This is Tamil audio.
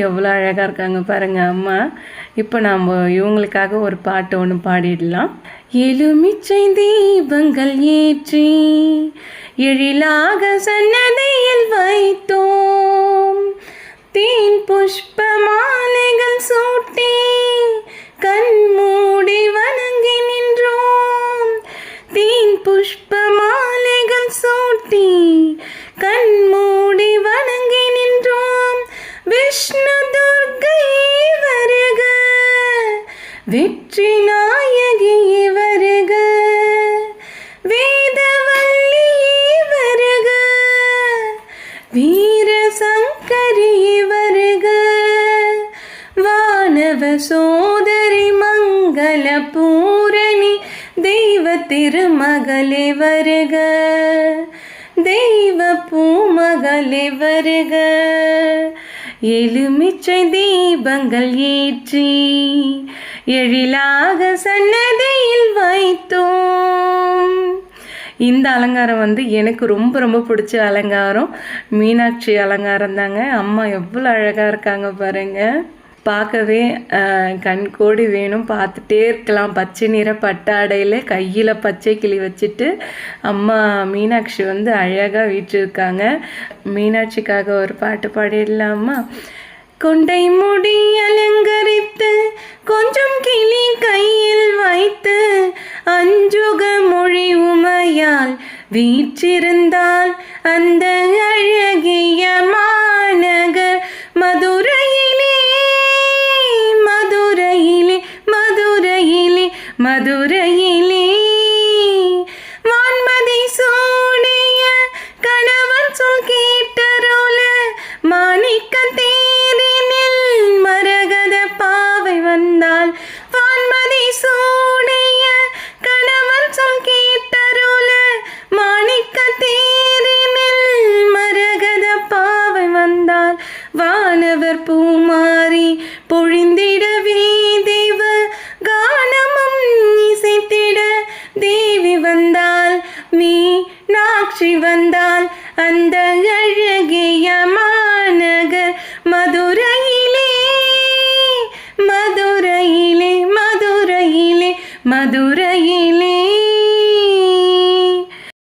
எவ்வளோ அழகாக இருக்காங்க பாருங்கள் அம்மா. இப்போ நாம் இவங்களுக்காக ஒரு பாட்டு ஒன்று பாடிடலாம். எலுமிச்சை தீபங்கள் ஏற்றி எழிலாக சன்னதியில் வைத்தோம், தேன் புஷ்ப மாலைகள் சூட்டி கண் மூடி வணங்கி நின்றோம், தேன் புஷ்ப மாலைகள் சூட்டி கண் மூடி வணங்கி நின்றோம். விஷ்ணு துர்க்கை வருக, வெற்றி நாயகி வருக, வேதவல்லி வருக, வீர சங்கரி வருக, வானவ சோதரி மங்கள பூரணி தெய்வ திருமகளே வருக, தெய்வ பூமகளே வருக. எலுமிச்சை தீபங்கள் ஏற்றி எழிலாக சன்னதியில் வைத்தோம். இந்த அலங்காரம் எனக்கு ரொம்ப ரொம்ப பிடிச்ச அலங்காரம் மீனாட்சி அலங்காரம் தாங்க. அம்மா எவ்வளோ அழகாக இருக்காங்க பாருங்கள். பார்க்கவே கண்கோடி வேணும், பார்த்துட்டே இருக்கலாம். பச்சை நிற பட்டாடையில் கையில் பச்சை கிளி வச்சுட்டு அம்மா மீனாட்சி அழகாக வீற்றிருக்காங்க. மீனாட்சிக்காக ஒரு பாட்டு பாடிடலாமா? கொண்டை முடி அலங்கரித்து கொஞ்சம் கிளி கையில் வைத்து அஞ்சுக மொழி உமையால் வீற்றிருந்தால் அந்த அழகிய மாநகர் மதுரையிலே மதுரையிலே மதுரையிலே மதுரை